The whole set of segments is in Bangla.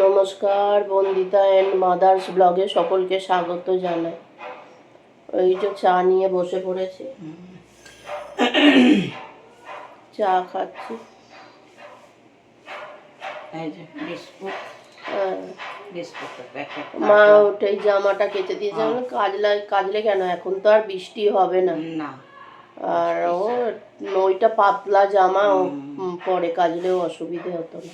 নমস্কার বন্দিতা অ্যান্ড মাদার্স ব্লগে সকলকে স্বাগত জানাই। ওই যে চা নিয়ে বসে পড়েছি, চা খাচ্ছি। মা ওটাই জামাটা কেচে দিয়েছে, কাজলে কেন, এখন তো আর বৃষ্টি হবে না, আর ও ওইটা পাতলা জামা পরে কাজলেও অসুবিধে হতো না।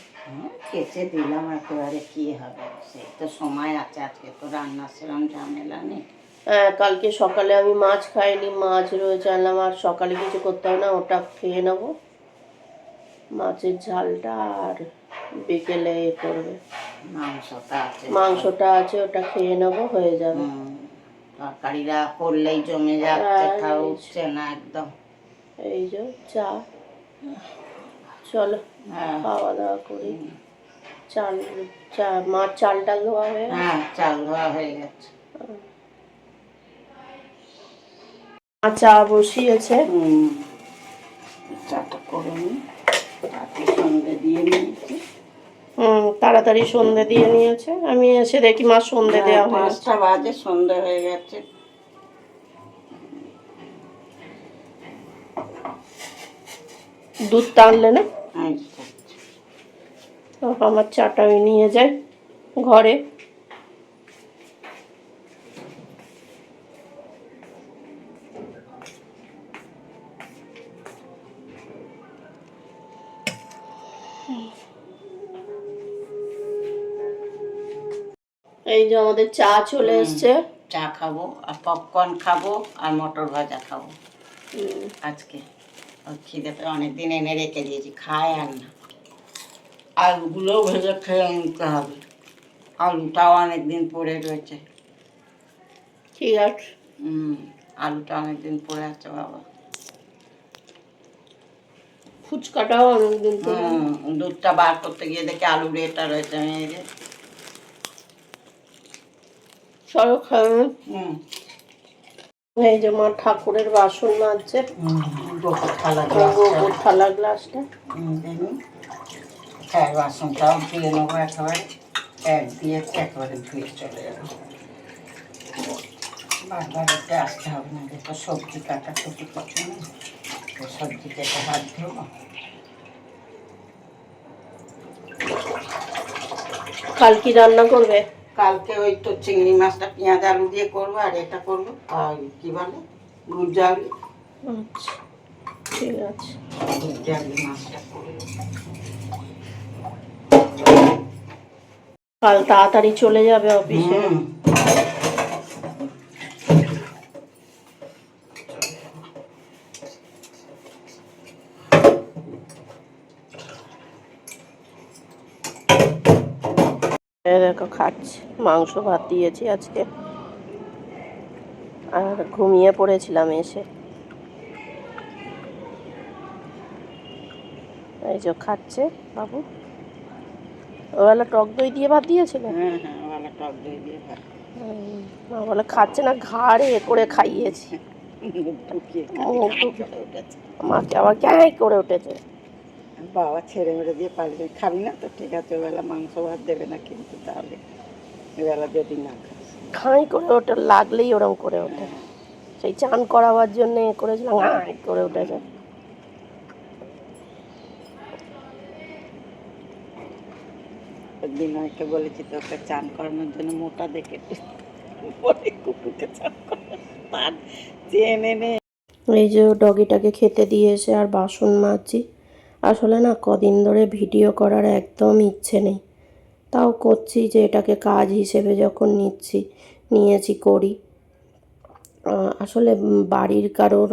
কেচে দিলাম, একেবারে কি হবে, সেই তো সময় আছে, আজকে তো রান্না সেরকম ঝামেলা নেই। হ্যাঁ, কালকে সকালে আমি মাছ খাইনি, মাছ রয়েছে, আনলাম, আর সকালে কিছু করতে হবে না, ওটা খেয়ে নেবো, মাছের ঝালটা, আর বিকেলে এ করবে, মাংসটা আছে ওটা খেয়ে নেবো, হয়ে যাবে। তরকারিরা করলেই জমে যাচ্ছে, খাওয়া উঠছে না একদম। এই যে চা, চলো খাওয়া দাওয়া করি। মাছ চালটা ধোয়া হয়ে গেছে? হ্যাঁ, চাল ধোয়া হয়ে গেছে। চা বসিয়েছে, চাটা করে নি, সন্ধে দিয়ে নিয়েছি। তাড়াতাড়ি সন্ধে দিয়ে নিয়েছে, আমি এসে দেখি মা সন্ধে দেওয়া হয়ে গেছে। 5টা বাজে, সন্ধে হয়ে গেছে। দুধ টানলে না? আমার চাটা আমি নিয়ে যাই ঘরে। এই যে আমাদের চা চলে এসছে, চা খাবো আর পপকর্ন খাবো আর মটর ভাজা খাবো আজকে। খিদেতে অনেকদিন এনে রেখে দিয়েছি, খায় আর না। আলুগুলোও ভেজে খেয়ে নিতে হবে, আলুটাও অনেকদিন পড়ে রয়েছে। ঠিক আছে, আলুটা অনেকদিন পড়ে আছে বাবা। ফুচকাটাও অনেকদিন পরে। দুধটা বার করতে গিয়ে দেখে আলু রেটা রয়েছে। আমি এই যে সরো খাবে। এই যে মা ঠাকুরের বাসন মাজছে, থালা গ্লাসটা বাসনটাও ধুয়ে নেবো, একেবারে এক দিয়েছে, একেবারে ধুয়ে চলে যাবো। বারবার এতে আসতে হবে না, দেখো সবজি কাটা টুকু পছন্দ, সবজি কেটে হাত ধোবো। কাল কি রান্না করবে? কালকে ওই তো চিংড়ি মাছটা পেঁয়াজ আলু দিয়ে করবো, আর এটা করবো কি বলে গুজালি। আচ্ছা, ঠিক আছে, গুজালি মাছটা করবো। কাল তাড়াতাড়ি চলে যাবে অফিসে। দেখো খাচ্ছি, মাংস ভাত দিয়েছি আজকে, আর ঘুমিয়ে পড়েছিলাম এসে। এই যে খাচ্ছে বাবু। ওবেলা টক দই দিয়ে ভাত দিয়েছিল। টক দই দিয়ে ভাত। বলে খাচ্ছে না, ঘাড়ে এ করে খাইয়েছি, মাকে আবার ক্যাঁ করে উঠেছে। বাবা ছেড়ে মেরে দিয়ে পারবে, খাবি না তো ঠিক আছে, ওবেলা মাংস ভাত দেবে না, কিন্তু তাহলে এবেলা যদি না খাই করে ওঠে, লাগলেই ওরকম করে ওঠে। সেই চান করাবার জন্য এ করেছিলাম, ঘাই করে উঠেছে। বিনয়কে বলেছি তোকে চান করানোর জন্য, মোটা দেখে কুকুরকে চান করানো। এই যে ডগিটাকে খেতে দিয়ে এসে আর বাসন মাজছি। আসলে না কদিন ধরে ভিডিও করার একদম ইচ্ছে নেই, তাও করছি, যে এটাকে কাজ হিসেবে যখন নিয়েছি করি। আসলে বাড়ির কারোর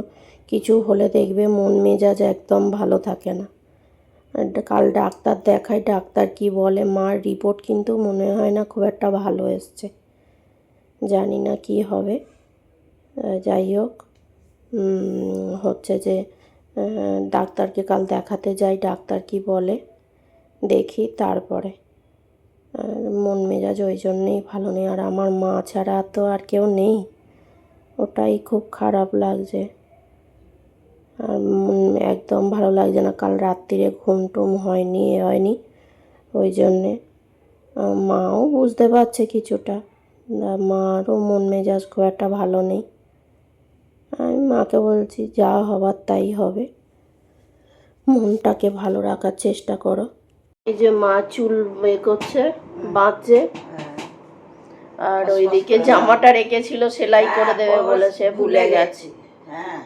কিছু হলে দেখবে মন মেজাজ একদম ভালো থাকে না। কাল ডাক্তার দেখাই, ডাক্তার কি বলে, মার রিপোর্ট কিন্তু মনে হয় না খুব একটা ভালো এসছে, জানি না কি হবে। যাই হোক, হচ্ছে যে ডাক্তারকে কাল দেখাতে যাই, ডাক্তার কি বলে দেখি, তারপরে। মন মেজাজ ওই জন্যেই ভালো নেই, আর আমার মা ছাড়া তো আর কেউ নেই, ওটাই খুব খারাপ লাগছে, আর একদম ভালো লাগছে না। কাল রাত্রিরে ঘুম টুম হয়নি, ওই জন্যে মাও বুঝতে পারছে কিছুটা, মারও মন মেজাজ খুব একটা ভালো নেই। আমি মাকে বলছি যা হবার তাই হবে, মনটাকে ভালো রাখার চেষ্টা করো। এই যে মা চুল করছে, বাঁধছে, আর ওইদিকে জামাটা রেখেছিল সেলাই করে দেবে বলেছে, ভুলে গেছি। হ্যাঁ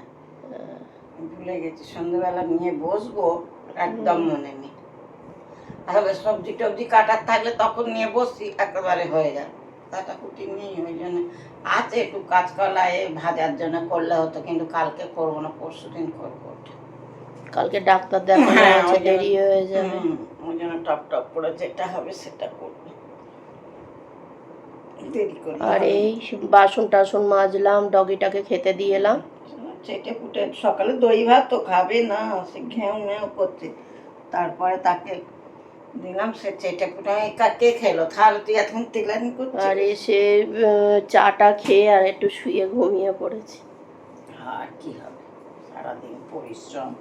ভুলে গেছি, সন্ধ্যেবেলা নিয়ে বসবো, একদম মনে নেই। আসলে সবজি টবজি কাটার থাকলে তখন নিয়ে বসি, একেবারে হয়ে যায়। কাটাকুটি নেই, ওই জন্য আছে একটু কাঁচকলা ভাজার জন্য করলে হতো, কিন্তু কালকে করবো না, পরশু দিন করবো। কালকে ডাক্তার দেখানো আছে, দেরি হয়ে যাবে। ওই জন্য টপ টপ করে যেটা হবে সেটা করবো, দেরি করে। আর এই বাসন টাসন মাজলাম, ডগিটাকে খেতে দিয়ে এলাম। চেটে পুটে সকালে দই ভাত তো খাবে না, সে ঘেউ মেউ করছে, তারপরে তাকে দিলাম, সে চেটে পুটে কে খেলো, তাহলে তুই এখন তেলানি করছিস। আর এসে চাটা খেয়ে আর একটু শুয়ে ঘুমিয়ে পড়েছি। আর কি হবে, সারাদিন পরিশ্রম।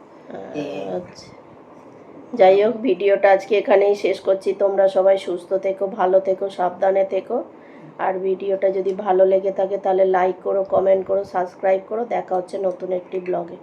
আচ্ছা, যাই হোক, ভিডিওটা আজকে এখানেই শেষ করছি। তোমরা সবাই সুস্থ থেকো, ভালো থেকো, সাবধানে থেকো। আর ভিডিওটা যদি ভালো লেগে থাকে তাহলে লাইক করো, কমেন্ট করো, সাবস্ক্রাইব করো। দেখা হচ্ছে নতুন একটি ব্লগে।